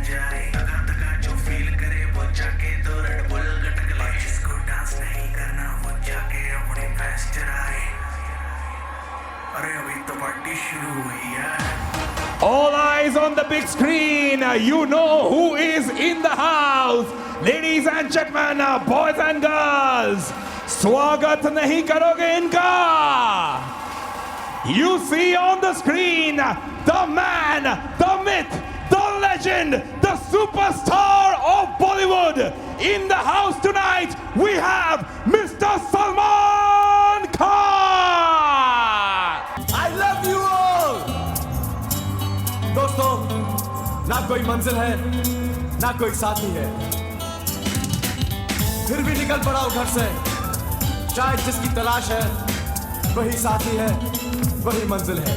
जाए, तगा तगा जो फील करे वो जाके तो रेड बुल गटक ले, जिसको डांस नहीं करना वो जाके अपनी बेस्ट आए। अरे अभी तो पार्टी शुरू हुई है। All eyes on the big screen. You know who is in the house. Ladies and gentlemen, boys and girls, स्वागत नहीं करोगे इनका? You see on the screen the man, the myth, the legend, the superstar of Bollywood. In the house tonight, we have Mr. Salman Khan. I love you all. दोस्तों, ना कोई मंजिल है, ना कोई साथी है, फिर भी निकल पड़ा हूं घर से। शायद जिसकी तलाश है, वही साथी है, वही मंजिल है।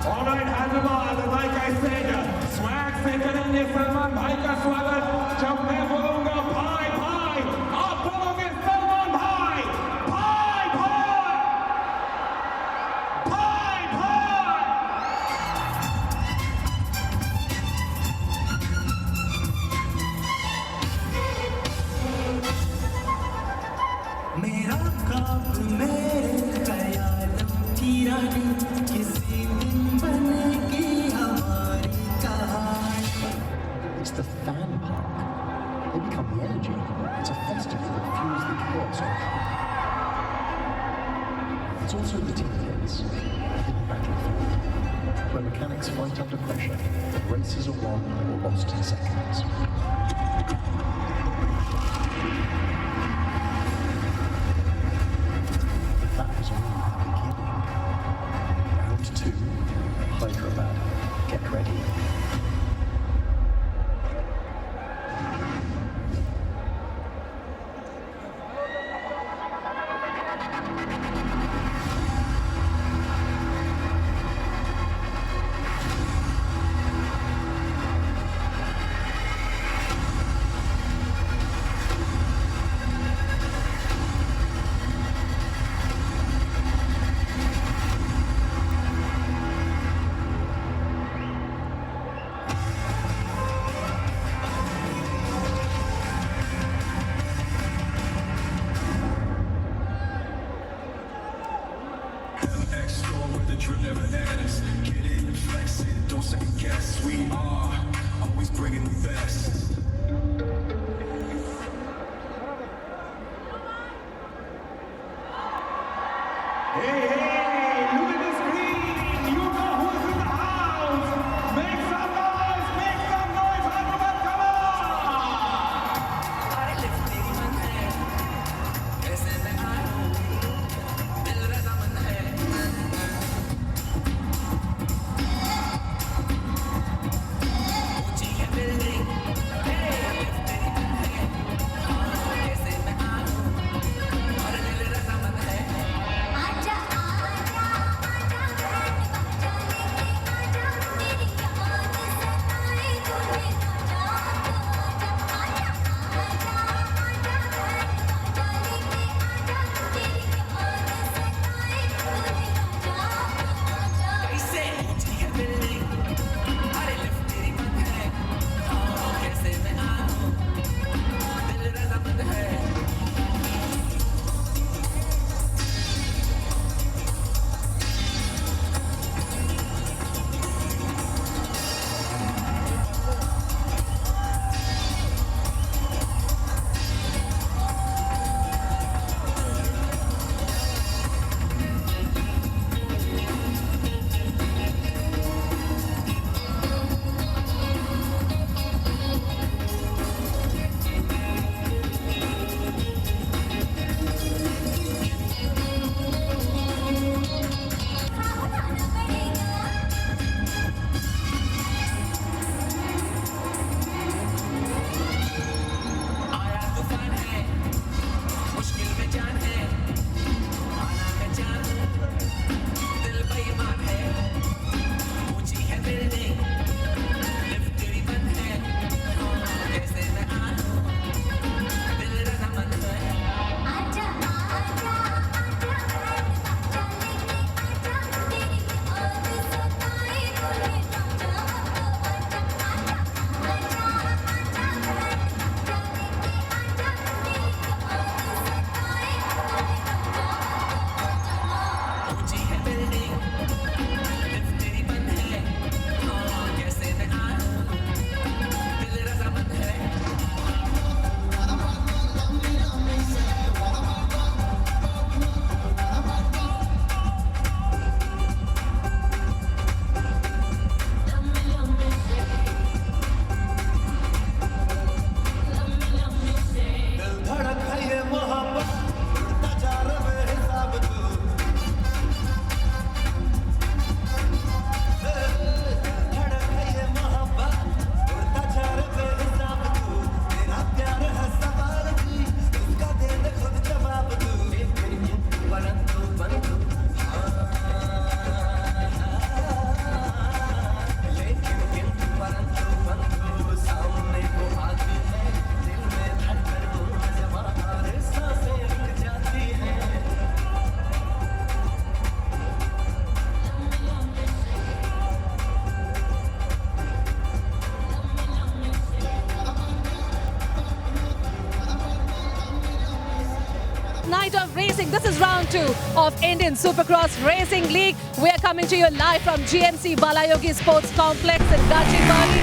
All right, Hyderabad, like I said, swag से करेंगे सलमान भाई का स्वागत। जब मैं बोलूंगा भाई भाई, आप बोलोगे सलमान भाई, भाई भाई, भाई भाई। मेरा ख्वाब मेरे ख्यालों की रानी, किसी दिन बनेगी हमारी कहानी। It's the fan park. They become the energy. It's a festival that fuels the chaos. It's also the team gates, a hidden battlefield, where mechanics fight under pressure, races are won or lost in seconds. That was only the beginning. Round 2, Hyderabad. Get ready. Extra with the drip, never bananas. Get in and flex it, don't second guess. We are always bringing the best. Hey, hey, look at the screen. You know who's in the house. Make some noise, Hyderabad, come on. आजा Racing. This is round 2 of Indian Supercross Racing League. We are coming to you live from GMC Balayogi Sports Complex in Gachibowli.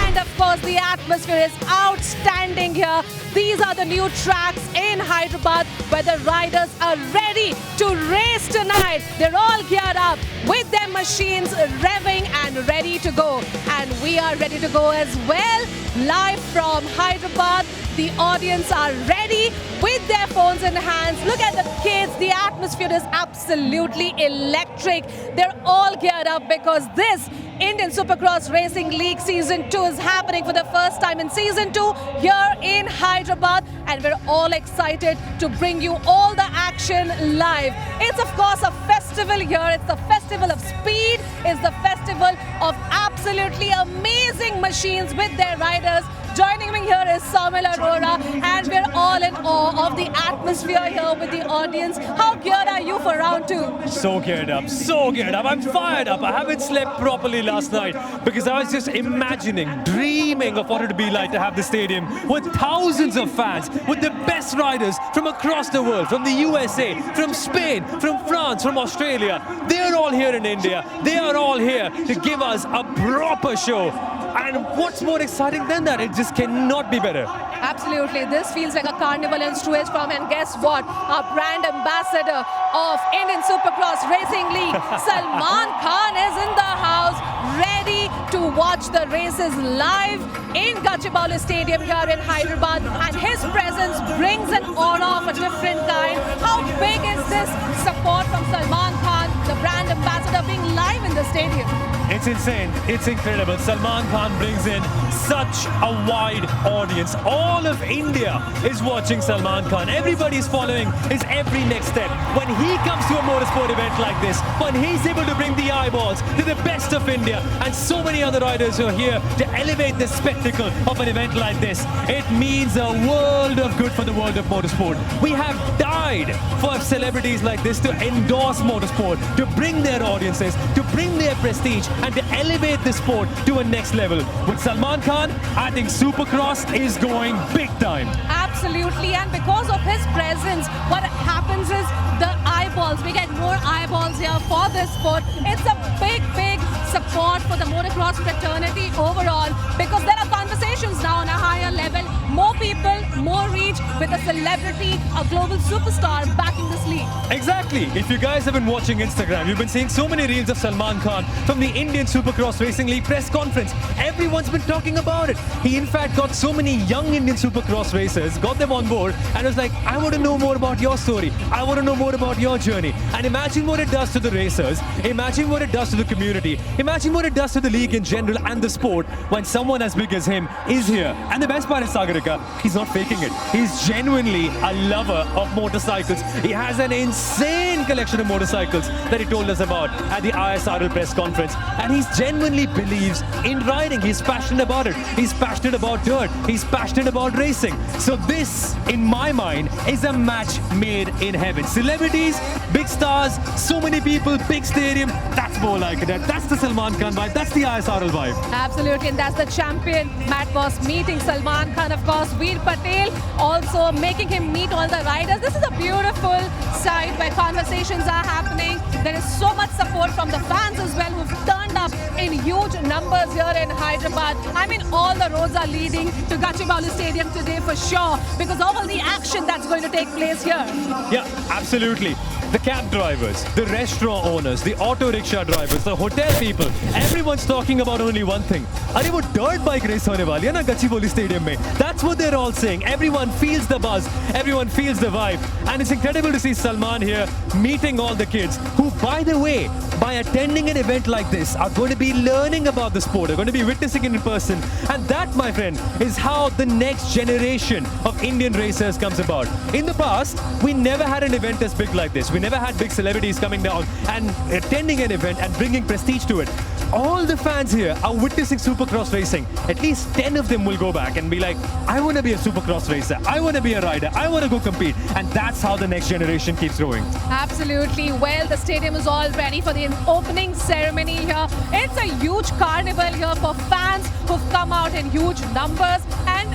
And of course, the atmosphere is outstanding here. These are the new tracks in Hyderabad where the riders are ready to race tonight. They're all geared up with their machines revving and ready to go. And we are ready to go as well. Live from Hyderabad, the audience are ready with their phones in hands. Look at the kids. The atmosphere is absolutely electric. They're all geared up because this Indian Supercross Racing League Season 2 is happening for the first time in Season 2 here in Hyderabad, and we're all excited to bring you all the action live. It's of course a festival here. It's the festival of speed. It's the festival of absolutely amazing machines with their riders. Joining me here is Saumil Arora, and we're all in awe of the atmosphere here with the audience. How geared are you for round 2? So geared up, so geared up. I'm fired up. I haven't slept properly last night because I was just imagining, dreaming of what it would be like to have the stadium with thousands of fans, with the best riders from across the world, from the USA, from Spain, from France, from Australia. They're all here in India. They are all here to give us a proper show. And what's more exciting than that? It just cannot be better. Absolutely. This feels like a carnival in Suez from, and guess what? Our brand ambassador of Indian Supercross Racing League, Salman Khan, is in the house, ready to watch the races live in Gachibowli Stadium here in Hyderabad. And his presence brings an aura of a different kind. How big is this support from Salman Khan, the brand ambassador, being live in the stadium? It's insane. It's incredible. Salman Khan brings in such a wide audience. All of India is watching Salman Khan. Everybody's following his every next step. When he comes to a motorsport event like this, when he's able to bring the eyeballs to the best of India and so many other riders who are here to elevate the spectacle of an event like this, it means a world of good for the world of motorsport. We have died for celebrities like this to endorse motorsport, to bring their audiences, to bring their prestige, and to elevate the sport to a next level. With Salman Khan, I think Supercross is going big time. Absolutely, and because of his presence, what happens is the eyeballs, we get more eyeballs here for this sport. It's a big, big support for the motocross fraternity overall, because there are conversations now on a higher level. More people, more reach, with a celebrity, a global superstar backing this league. Exactly. If you guys have been watching Instagram, you've been seeing so many reels of Salman Khan from the Indian Supercross Racing League press conference. Everyone's been talking about it. He in fact got so many young Indian Supercross racers, got them on board, and was like, I want to know more about your story. I want to know more about your journey. And imagine what it does to the racers. Imagine what it does to the community. Imagine what it does to the league in general and the sport when someone as big as him is here. And the best part is, Sagarika, he's not faking it. He's genuinely a lover of motorcycles. He has an insane collection of motorcycles that he told us about at the ISRL press conference. And he genuinely believes in riding. He's passionate about it. He's passionate about dirt. He's passionate about racing. So this, in my mind, is a match made in heaven. Celebrities, big stars, so many people, big stadium. That's more like it. That's the Salman Khan vibe. That's the ISRL vibe. Absolutely, and that's the champion Matt Boss meeting Salman Khan, of course. Veer Patel also making him meet all the riders. This is a beautiful side where conversations are happening. There is so much support from the fans as well, who've turned up in huge numbers here in Hyderabad. I mean, all the roads are leading to Gachibowli Stadium today for sure, because of all the action that's going to take place here. Yeah, absolutely. The cab drivers, the restaurant owners, the auto rickshaw drivers, the hotel people, everyone's talking about only one thing. अरे वो dirt bike race होने वाली है ना Gachibowli Stadium में. That's what they're all saying. Everyone feels the buzz. Everyone feels the vibe. And it's incredible to see Salman here meeting all the kids who, by the way, by attending an event like this, are going to be learning about the sport, are going to be witnessing it in person. And that, my friend, is how the next generation of Indian racers comes about. In the past, we never had an event as big like this. We never had big celebrities coming down and attending an event and bringing prestige to it. All the fans here are witnessing Supercross racing. At least 10 of them will go back and be like, I want to be a Supercross racer. I want to be a rider. I want to go compete. And that's how the next generation keeps growing. Absolutely. Well, the stadium is all ready for the opening ceremony here. It's a huge carnival here for fans who've come out in huge numbers. And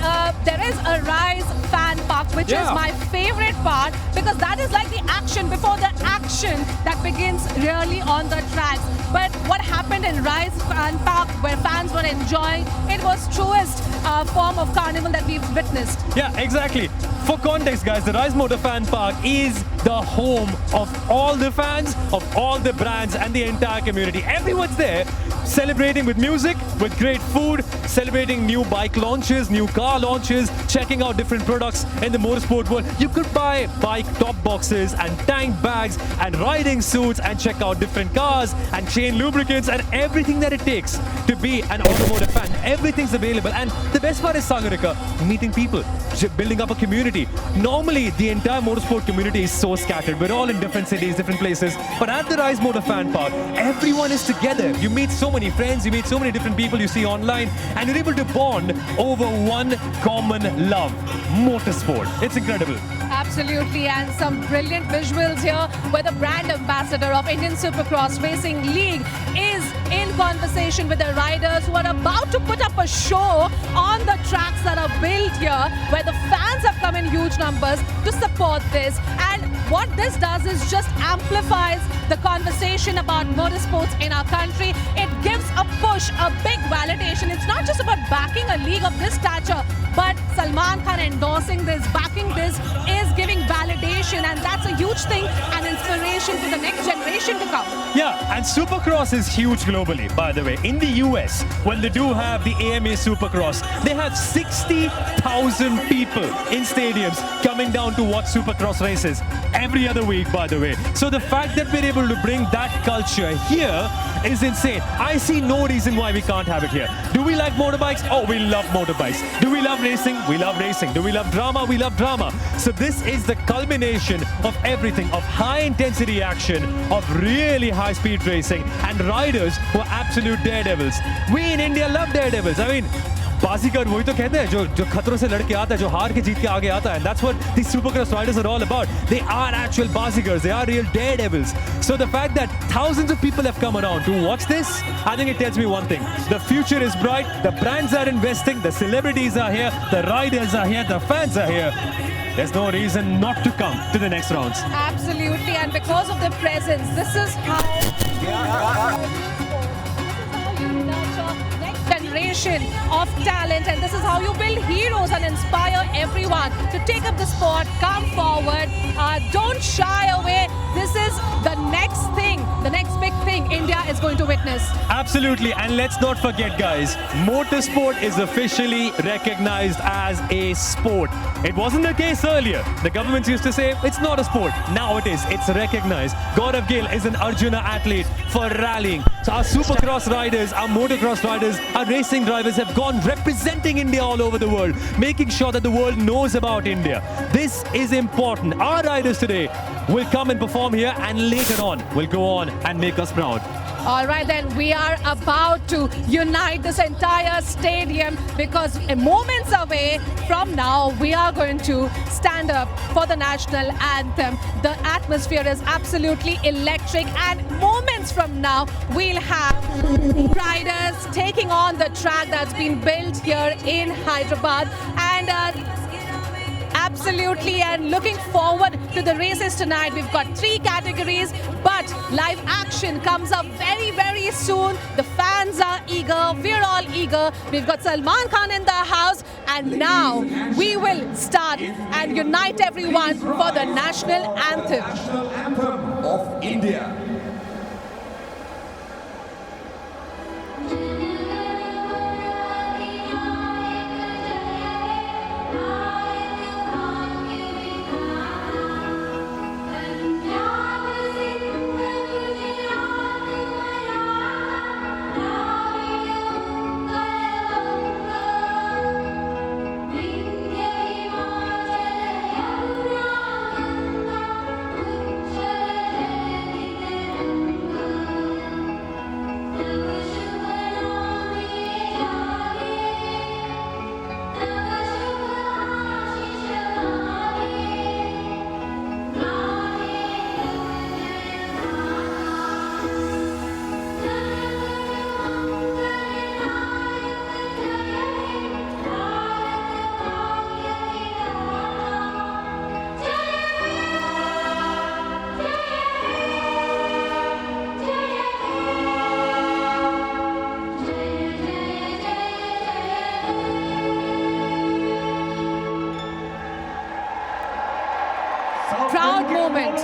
there is a Rise fan park, which is my favorite part, because that is like the action before the action that begins really on the tracks. But what happened in Rise fan park, where fans were enjoying, it was truest form of carnival that we've witnessed. Yeah, exactly. For context, guys, the Rise Motor Fan Park is the home of all the fans, of all the brands and the entire community. Everyone's there celebrating with music, with great food, celebrating new bike launches, new car launches, checking out different products in the motorsport world. You could buy bike top boxes and tank bags and riding suits and check out different cars and chain lubricants and everything that it takes to be an automotive fan. Everything's available. And the best part is, Sagarika, meeting people, building up a community. Normally, the entire motorsport community is so scattered. We're all in different cities, different places. But at the Rise Motor Fan Park, everyone is together. You meet so many friends, you meet so many different people you see online, and you're able to bond over one common love, motorsport. It's incredible. Absolutely, and some brilliant visuals here where the brand ambassador of Indian Supercross Racing League is in conversation with the riders who are about to put up a show on the tracks that are built here, where the fans have come in huge numbers to support this. And what this does is just amplifies the conversation about motorsports in our country. It gives a push, a big validation. It's not just about backing a league of this stature, but Salman Khan endorsing this, backing this, is giving validation, and that's a huge thing and inspiration for the next generation to come. Yeah, and Supercross is huge globally, by the way. In the US, when they do have the AMA Supercross, they have 60,000 people in stadiums coming down to watch Supercross races every other week, by the way. So the fact that we're able to bring that culture here is insane. I see no reason why we can't have it here. Do we like motorbikes? Oh, we love motorbikes. Do we love racing? We love racing. Do we love drama? We love drama. So this is the culmination of everything, of high intensity action, of really high speed racing, and riders who are absolute daredevils. We in India love daredevils. I mean, बाजीगर वही तो कहते हैं जो खतरों से लड़के आता है, जो हार के जीत के आगे आता है. And that's what these Supercross riders are all about. They are actual bazigars. They are real daredevils. So the fact that thousands of people have come around to watch this, I think it tells me one thing. The future is bright. The brands are investing. The celebrities are here. The riders are here. The fans are here. There's no reason not to come to the next rounds. Absolutely, and because of the presence, this is how you nurture next generation of talent, and this is how you build heroes and inspire everyone to take up the sport, come forward, don't shy away. This is the next thing, the next big thing India is going to witness. Absolutely, and let's not forget, guys, motorsport is officially recognized as a sport. It wasn't the case earlier. The governments used to say it's not a sport. Now it is. It's recognized. Gaurav Gill is an Arjuna athlete for rallying. So our Supercross riders, our motocross riders, our racing drivers have gone representing India all over the world, making sure that the world knows about India. This is important. Our riders today will come and perform here, and later on will go on and make us proud. All right, then we are about to unite this entire stadium, because moments away from now, we are going to stand up for the national anthem. The atmosphere is absolutely electric, and moments from now, we'll have riders taking on the track that's been built here in Hyderabad. And absolutely, and looking forward to the races tonight. We've got 3 categories, but live action comes up very, very soon. The fans are eager, we're all eager. We've got Salman Khan in the house, and now we will start and unite everyone for the national anthem. National anthem of India. moment,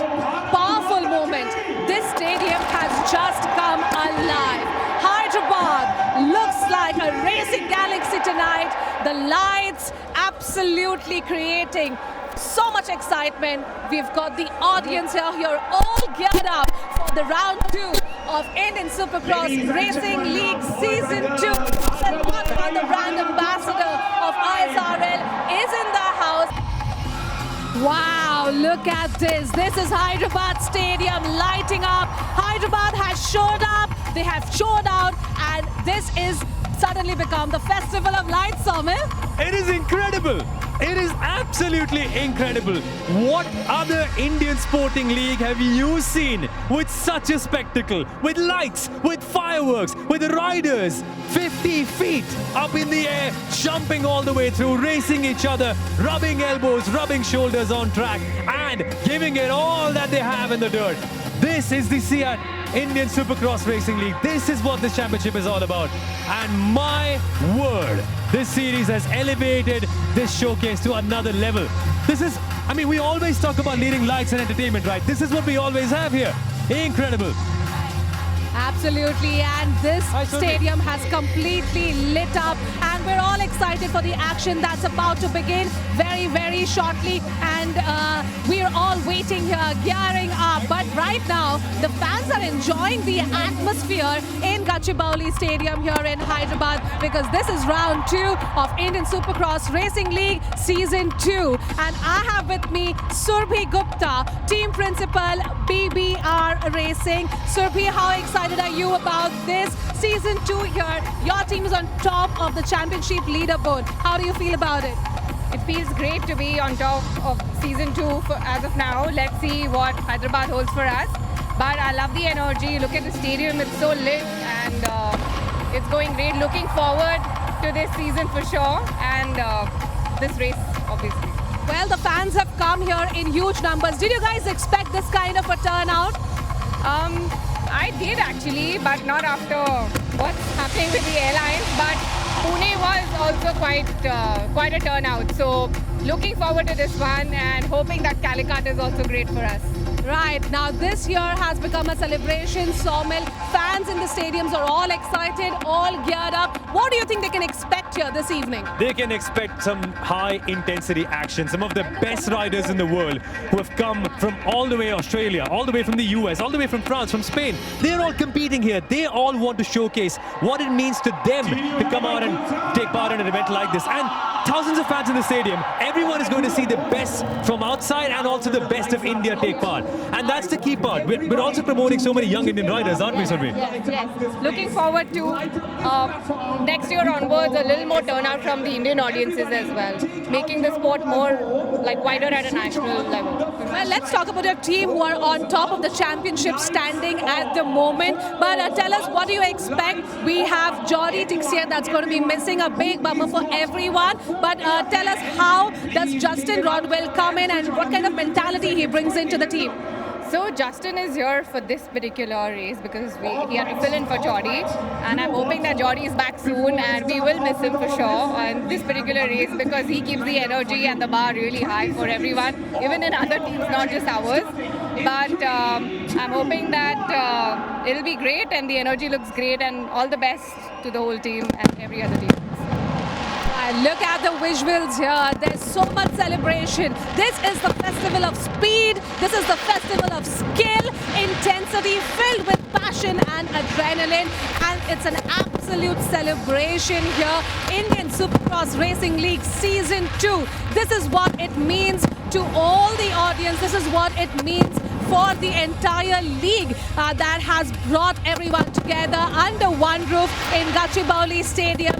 powerful moment. This stadium has just come alive. Hyderabad looks like a racing galaxy tonight. The lights absolutely creating so much excitement. We've got the audience here all geared up for the round 2 of Indian Supercross Racing League Season 2. Salman Khan, the brand ambassador of ISRL, is in the house. Wow, look at this. This is Hyderabad Stadium lighting up. Hyderabad has showed up, they have showed out, and this is suddenly become the Festival of Lights, Somil. It is incredible. It is absolutely incredible. What other Indian sporting league have you seen with such a spectacle? With lights, with fireworks, with riders 50 feet up in the air, jumping all the way through, racing each other, rubbing elbows, rubbing shoulders on track, and giving it all that they have in the dirt. This is the SIAT Indian Supercross Racing League. This is what this championship is all about. And my word, this series has elevated this showcase to another level. This is, I mean, we always talk about leading lights and entertainment, right? This is what we always have here. Incredible. Absolutely, and this stadium has completely lit up, and we're all excited for the action that's about to begin very, very shortly, and we're all waiting here, gearing up. But right now, the fans are enjoying the atmosphere in Gachibowli Stadium here in Hyderabad, because this is round 2 of Indian Supercross Racing League Season 2, and I have with me Surbhi Gupta, team principal, BBR Racing. Surbhi, how excited are you about this Season 2 here? Your team is on top of the championship leaderboard. How do you feel about it? It feels great to be on top of Season 2 as of now. Let's see what Hyderabad holds for us. But I love the energy. Look at the stadium, it's so lit, and it's going great. Looking forward to this season for sure, and this race, obviously. Well, the fans have come here in huge numbers. Did you guys expect this kind of a turnout? I did actually, but not after what's happening with the airlines. But Pune was also quite a turnout. So looking forward to this one and hoping that Calicut is also great for us. Right, now this year has become a celebration, Somil. Fans in the stadiums are all excited, all geared up. What do you think they can expect here this evening? They can expect some high intensity action. Some of the best riders in the world who have come from all the way Australia, all the way from the US, all the way from France, from Spain. They're all competing here. They all want to showcase what it means to them to come out and take part in an event like this. And thousands of fans in the stadium. Everyone is going to see the best from outside and also the best of India take part. And that's the key part. We're also promoting so many young Indian riders, aren't we, Surbhi? Yes. Looking forward to next year onwards a little more turnout from the Indian audiences as well, making the sport more wider at a national level. Well, let's talk about your team who are on top of the championship standing at the moment. But tell us, what do you expect? We have Jordi Tixier that's going to be missing, a big bummer for everyone. But tell us, how does Justin Rodwell come in and what kind of mentality he brings into the team? So Justin is here for this particular race because he had to fill in for Jordi, and I'm hoping that Jordi is back soon, and we will miss him for sure on this particular race because he keeps the energy and the bar really high for everyone, even in other teams, not just ours. But I'm hoping that it'll be great and the energy looks great, and all the best to the whole team and every other team. Look at the visuals here. There's so much celebration. This is the festival of speed. This is the festival of skill, intensity, filled with passion and adrenaline. And it's an absolute celebration here. Indian Supercross Racing League Season 2. This is what it means to all the audience. This is what it means for the entire league that has brought everyone together under one roof in Gachibowli Stadium.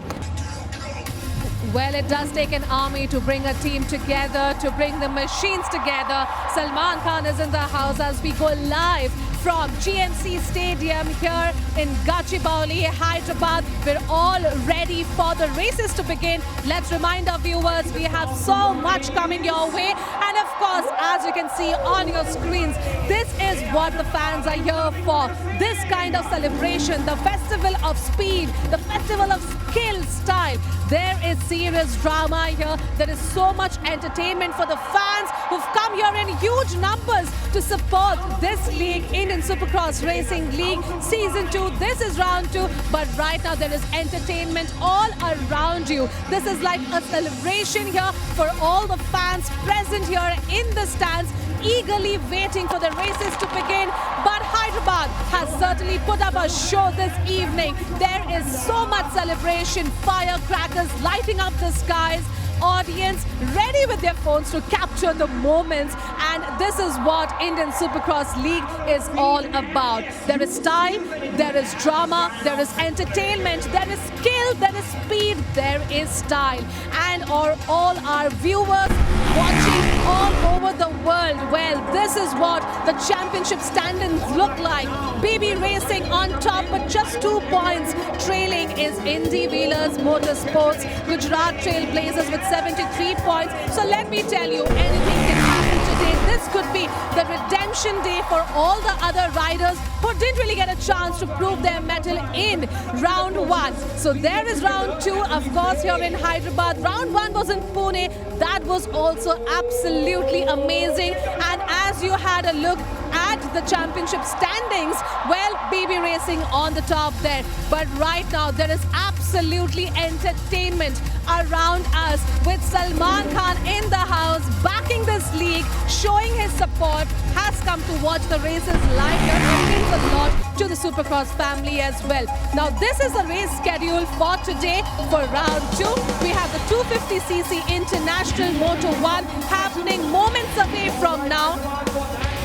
Well, it does take an army to bring a team together, to bring the machines together. Salman Khan is in the house as we go live from GMC Stadium here in Gachibowli, Hyderabad. We're all ready for the races to begin. Let's remind our viewers we have so much coming your way. And of course, as you can see on your screens, this is what the fans are here for. This kind of celebration, the festival of speed, the festival of skill, style. There is serious drama here. There is so much entertainment for the fans who've come here in huge numbers to support this league, Indian Supercross Racing League Season 2. This is round 2, but right now there is entertainment all around you. This is like a celebration here for all the fans present here in the stands, eagerly waiting for the races to begin. But Hyderabad has certainly put up a show this evening. There is so much celebration, firecrackers lighting up the skies, audience ready with their phones to capture the moments, and this is what Indian Supercross League is all about. There is style, there is drama, there is entertainment, there is skill, there is speed, there is style. And all our viewers watching all over the world, well, this is what the championship standings look like. BB Racing on top, but just 2 points trailing is Indy Wheelers Motorsports. Gujarat Trailblazers with 73 points. So let me tell you, anything can happen today. This could be the redemption day for all the other riders who didn't really get a chance to prove their mettle in round 1. So there is round 2, of course, here in Hyderabad. Round 1 was in Pune. That was also absolutely amazing. And as you had a look at the championship standings, well, BB Racing on the top there. But right now, there is absolutely entertainment around us with Salman Khan in the house, backing this league, showing his support, has come to watch the races live here. It means a lot to the Supercross family as well. Now, this is the race schedule for today for round 2. We have the 250cc International Moto 1 happening moments away from now.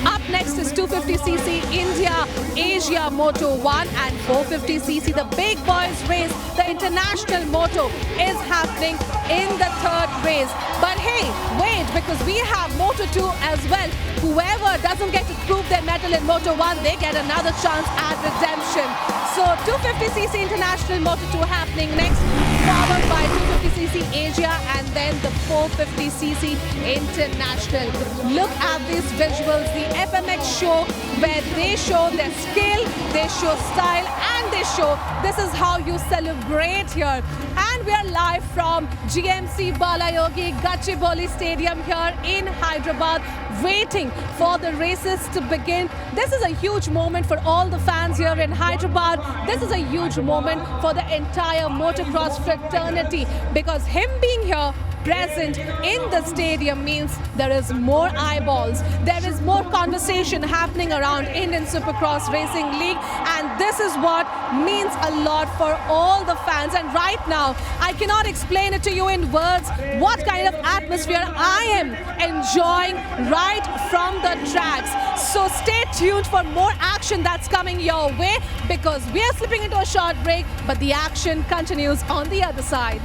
Up next is 250cc India Asia Moto 1 and 450cc, the big boys race, the International Moto is happening in the 3rd race. But hey, wait, because we have Moto 2 as well. Whoever doesn't get to prove their mettle in Moto 1, they get another chance at redemption. So 250cc International Moto 2 happening next, followed by 250cc Asia and then the 450cc International. Look at these visuals, the FMX show where they show their skill, they show style, and they show this is how you celebrate here. And we are live from GMC Balayogi Gachibowli Stadium here in Hyderabad, waiting for the races to begin. This is a huge moment for all the fans here in Hyderabad. This is a huge moment for the entire motocross fraternity, because him being here present in the stadium means there is more eyeballs, there is more conversation happening around Indian Supercross Racing League, and this is what means a lot for all the fans. And right now, I cannot explain it to you in words what kind of atmosphere I am enjoying right from the tracks. So stay tuned for more action that's coming your way, because we are slipping into a short break, but the action continues on the other side.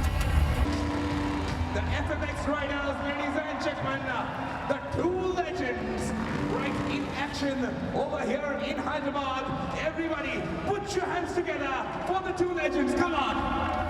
The FMX riders, ladies and gentlemen, the 2 legends right in action over here in Hyderabad. Everybody, put your hands together for the 2 legends. Come on.